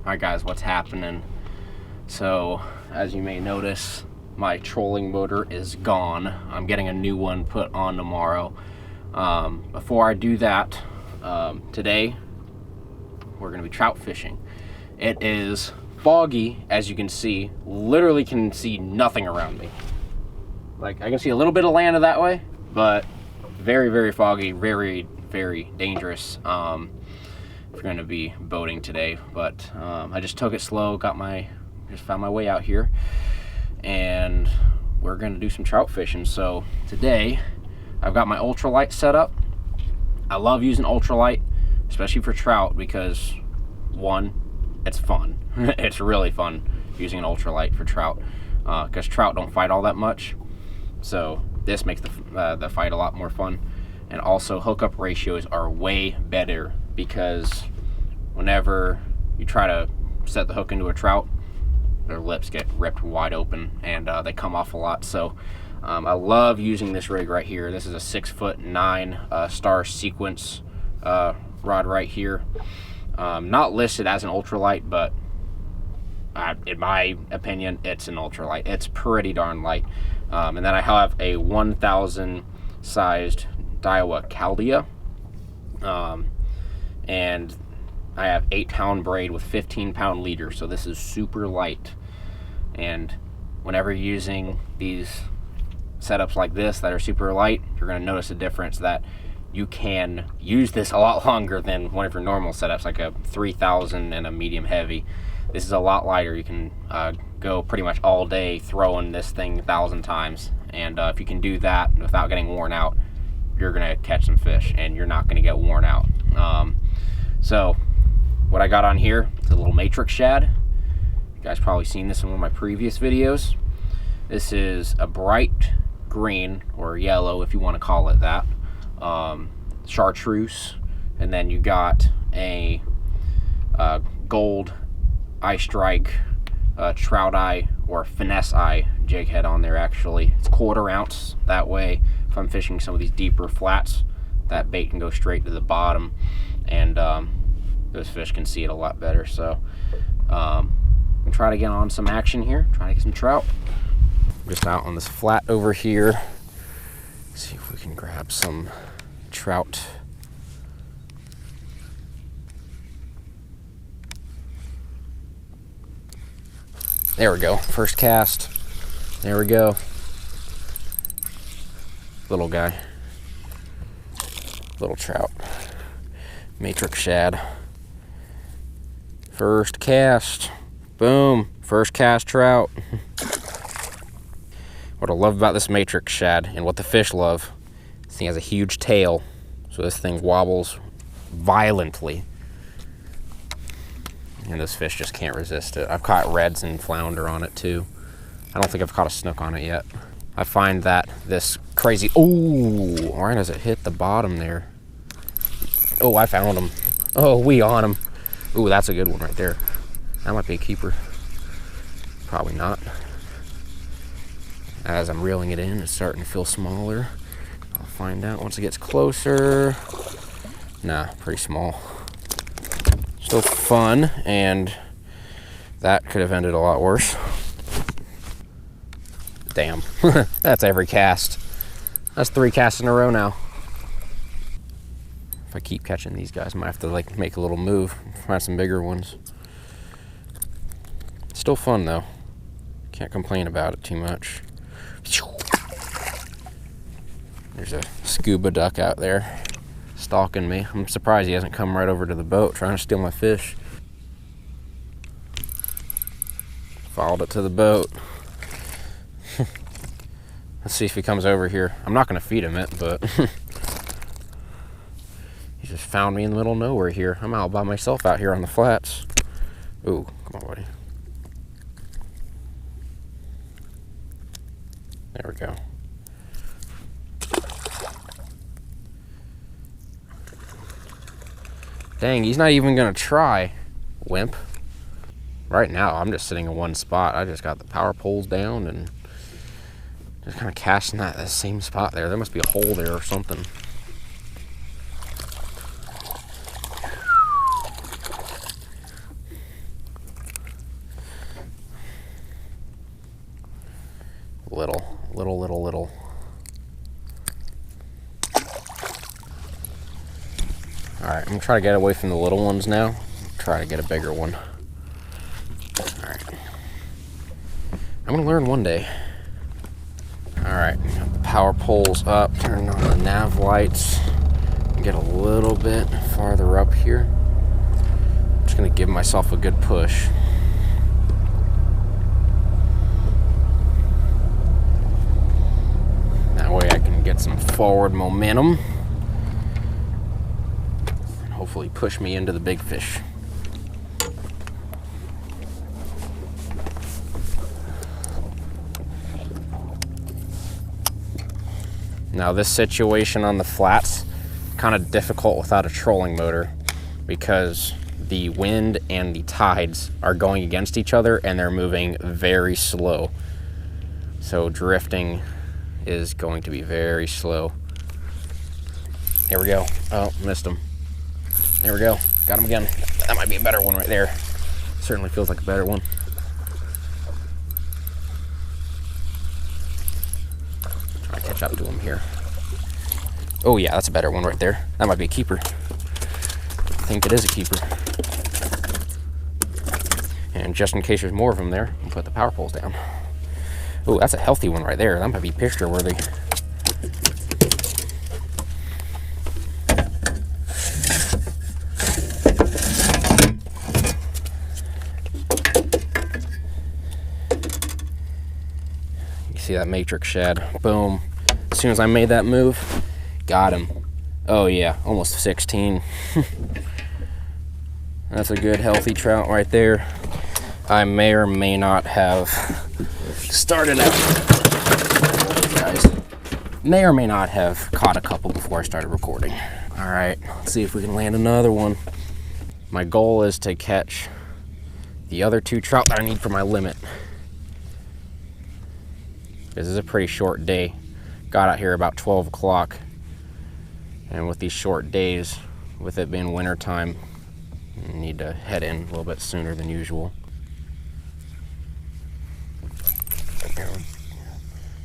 Alright guys, what's happening? So, as you may notice, my trolling motor is gone. I'm getting a new one put on tomorrow. Before I do that, today we're going to be trout fishing. It is foggy, as you can see. Literally can see nothing around me. Like, I can see a little bit of land that way, but very, very foggy, very, very dangerous. If you're going to be boating today, but I just took it slow, just found my way out here, and we're going to do some trout fishing. So today I've got my ultralight set up. I love using ultralight, especially for trout, because one, it's fun. It's really fun using an ultralight for trout, because trout don't fight all that much, so this makes the fight a lot more fun. And also, hookup ratios are way better, because whenever you try to set the hook into a trout, their lips get ripped wide open and they come off a lot. So I love using this rig right here. This is a 6'9" star sequence rod right here. Not listed as an ultralight, but in my opinion, it's an ultralight. It's pretty darn light. And then I have a 1000 sized Daiwa Caldea, and I have 8-pound braid with 15-pound leader, so this is super light. And whenever you're using these setups like this that are super light, you're going to notice a difference, that you can use this a lot longer than one of your normal setups, like a 3000 and a medium heavy. This is a lot lighter. You can go pretty much all day throwing this thing 1,000 times, and if you can do that without getting worn out, you're gonna catch some fish and you're not gonna get worn out. So what I got on here is a little matrix shad. You guys probably seen this in one of my previous videos. This is a bright green, or yellow if you want to call it that, chartreuse, and then you got a gold eye strike trout eye, or finesse eye jig head on there. Actually, it's 1/4 ounce. That way, if I'm fishing some of these deeper flats, that bait can go straight to the bottom, and those fish can see it a lot better. So I'm gonna try to get on some action here, try to get some trout. Just out on this flat over here, see if we can grab some trout. There we go, first cast. There we go. Little guy. Little trout. Matrix shad. First cast. Boom. First cast trout. What I love about this matrix shad, and what the fish love, this thing has a huge tail. So this thing wobbles violently, and this fish just can't resist it. I've caught reds and flounder on it too. I don't think I've caught a snook on it yet. I find that this crazy, oh, right as it hit the bottom there. Oh, I found him. Oh, we on him. Oh, that's a good one right there. That might be a keeper. Probably not. As I'm reeling it in, it's starting to feel smaller. I'll find out once it gets closer. Nah, pretty small. Still fun, and that could have ended a lot worse. Damn, that's every cast. That's 3 casts in a row now. If I keep catching these guys, I might have to like make a little move, find some bigger ones. Still fun though. Can't complain about it too much. There's a scuba duck out there stalking me. I'm surprised he hasn't come right over to the boat trying to steal my fish. Followed it to the boat. Let's see if he comes over here. I'm not gonna feed him it, but he just found me in the middle of nowhere here. I'm out by myself out here on the flats. Ooh, come on, buddy. There we go. Dang, he's not even gonna try, wimp. Right now, I'm just sitting in one spot. I just got the power poles down and just kind of casting that same spot there. There must be a hole there or something. little. All right, I'm gonna try to get away from the little ones now. Try to get a bigger one. All right. I'm gonna learn one day. All right, got the power poles up, turn on the nav lights. Get a little bit farther up here. I'm just gonna give myself a good push. That way I can get some forward momentum and hopefully push me into the big fish. Now this situation on the flats, kind of difficult without a trolling motor because the wind and the tides are going against each other and they're moving very slow. So drifting is going to be very slow. There we go. Oh, missed him. There we go. Got him again. That might be a better one right there. Certainly feels like a better one. Try to catch up to him here. Oh yeah, that's a better one right there. That might be a keeper. I think it is a keeper. And just in case there's more of them there, I'll put the power poles down. Oh, that's a healthy one right there. That might be picture worthy. You see that matrix shad? Boom. As soon as I made that move, got him. Oh yeah, almost 16. That's a good healthy trout right there. I may or may not have started out, guys, may or may not have caught a couple before I started recording. All right, let's see if we can land another one. My goal is to catch the other 2 trout that I need for my limit. This is a pretty short day. Got out here about 12 o'clock. And with these short days, with it being winter time, I need to head in a little bit sooner than usual.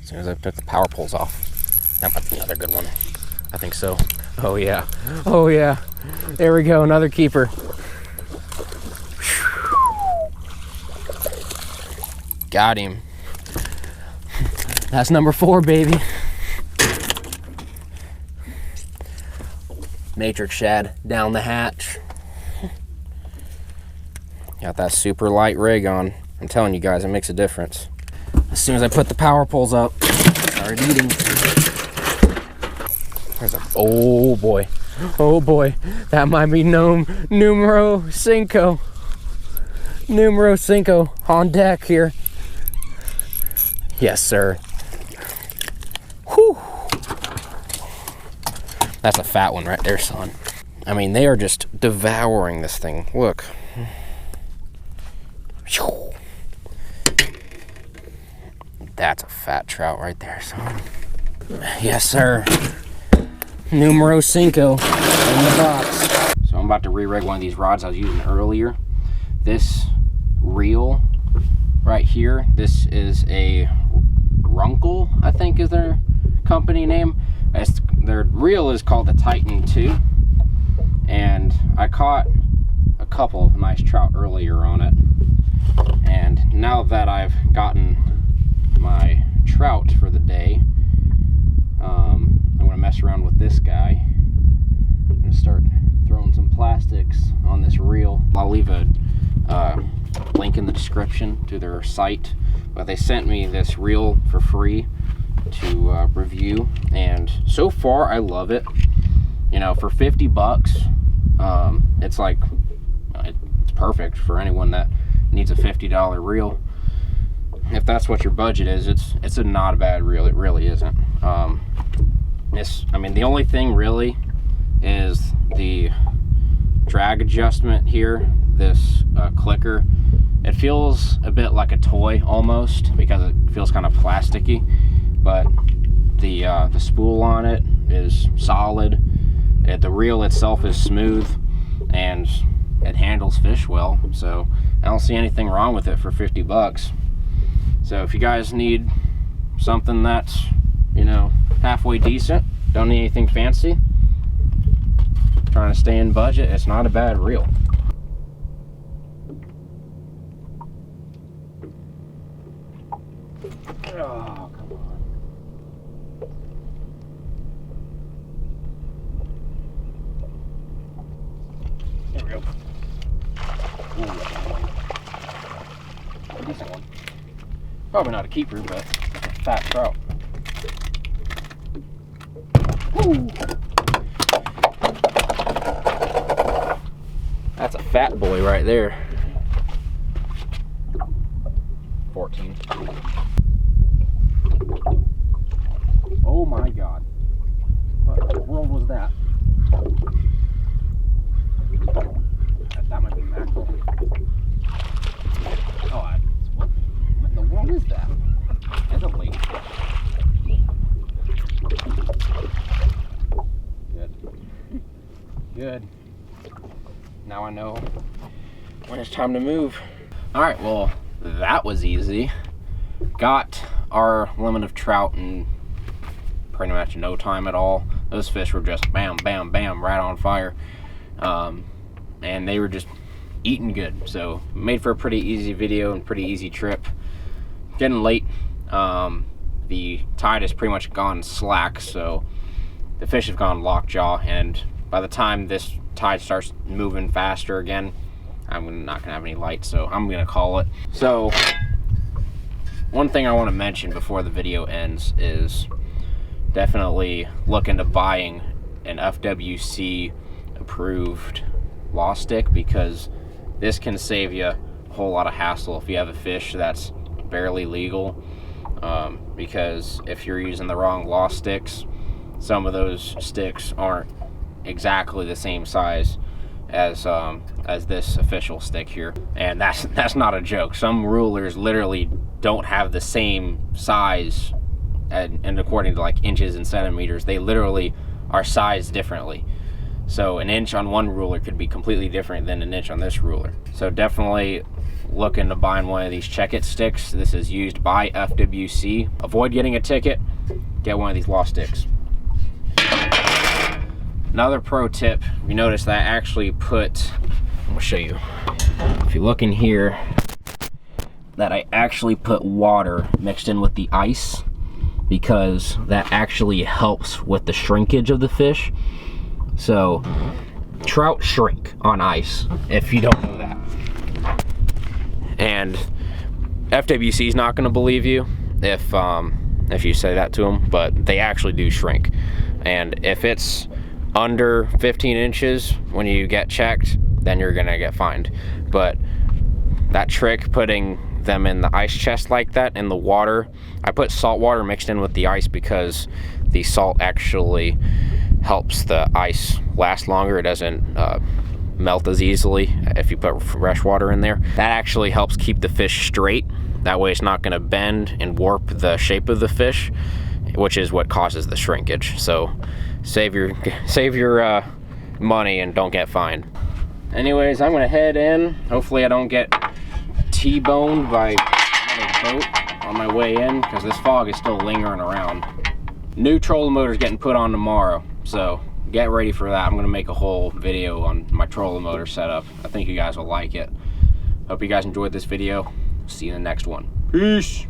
As soon as I took the power poles off, that might be another good one. I think so. Oh yeah. Oh yeah. There we go, another keeper. Got him. That's number 4, baby. Matrix shad down the hatch. Got that super light rig on. I'm telling you guys, it makes a difference. As soon as I put the power poles up, started eating. There's a, oh boy. Oh boy. That might be numero cinco. Numero cinco on deck here. Yes, sir. Whew. That's a fat one right there, son. I mean, they are just devouring this thing. Look. That's a fat trout right there, son. Yes, sir. Numero cinco in the box. So I'm about to re-rig one of these rods I was using earlier. This reel right here, this is a Runkle, I think is their company name. Their reel is called the Titan 2, and I caught a couple of nice trout earlier on it. And now that I've gotten my trout for the day, I'm going to mess around with this guy. I'm going to start throwing some plastics on this reel. I'll leave a link in the description to their site, but they sent me this reel for free to review, and so far I love it. You know, for 50 bucks, it's like, it's perfect for anyone that needs a $50 reel. If that's what your budget is, it's a not a bad reel. It really isn't. I mean, the only thing really is the drag adjustment here. This clicker, it feels a bit like a toy almost because it feels kind of plasticky, but the spool on it is solid. The reel itself is smooth and it handles fish well, so I don't see anything wrong with it for 50 bucks. So if you guys need something that's, you know, halfway decent. Don't need anything fancy. Trying to stay in budget. It's not a bad reel. Oh, come on. There we go. Ooh, a decent one. Probably not a keeper, but a fat trout. Ooh. That's a fat boy right there. 14. Oh my God. What in the world was that? That might be mackerel. Oh, what in the world is that? That's a lake fish. Good. Good. Now I know when it's time to move. All right, well, that was easy. Got our limit of trout in pretty much no time at all. Those fish were just bam, bam, bam, right on fire. And they were just eating good. So made for a pretty easy video and pretty easy trip. Getting late. The tide has pretty much gone slack, so the fish have gone lockjaw, and by the time this tide starts moving faster again, I'm not gonna have any light, so I'm gonna call it. So one thing I want to mention before the video ends is definitely look into buying an FWC approved law stick, because this can save you a whole lot of hassle if you have a fish that's barely legal. Because if you're using the wrong law sticks, some of those sticks aren't exactly the same size as this official stick here, and that's not a joke. Some rulers literally don't have the same size, and according to like inches and centimeters, they literally are sized differently. So an inch on one ruler could be completely different than an inch on this ruler. So definitely look into buying one of these check-it sticks. This is used by FWC. Avoid getting a ticket, get one of these law sticks. Another pro tip, you notice that I actually put, I'm gonna show you, if you look in here, that I actually put water mixed in with the ice, because that actually helps with the shrinkage of the fish. So trout shrink on ice, if you don't know that. And FWC is not going to believe you if you say that to them, but they actually do shrink. And if it's under 15 inches when you get checked, then you're going to get fined. But that trick, putting them in the ice chest like that in the water, I put salt water mixed in with the ice because the salt actually helps the ice last longer. It doesn't melt as easily if you put fresh water in there. That actually helps keep the fish straight. That way it's not going to bend and warp the shape of the fish, which is what causes the shrinkage. So save your money and don't get fined. Anyways, I'm going to head in. Hopefully I don't get T-boned by another boat on my way in, because this fog is still lingering around. New trolling motor is getting put on tomorrow, so get ready for that. I'm going to make a whole video on my trolling motor setup. I think you guys will like it. Hope you guys enjoyed this video. See you in the next one. Peace!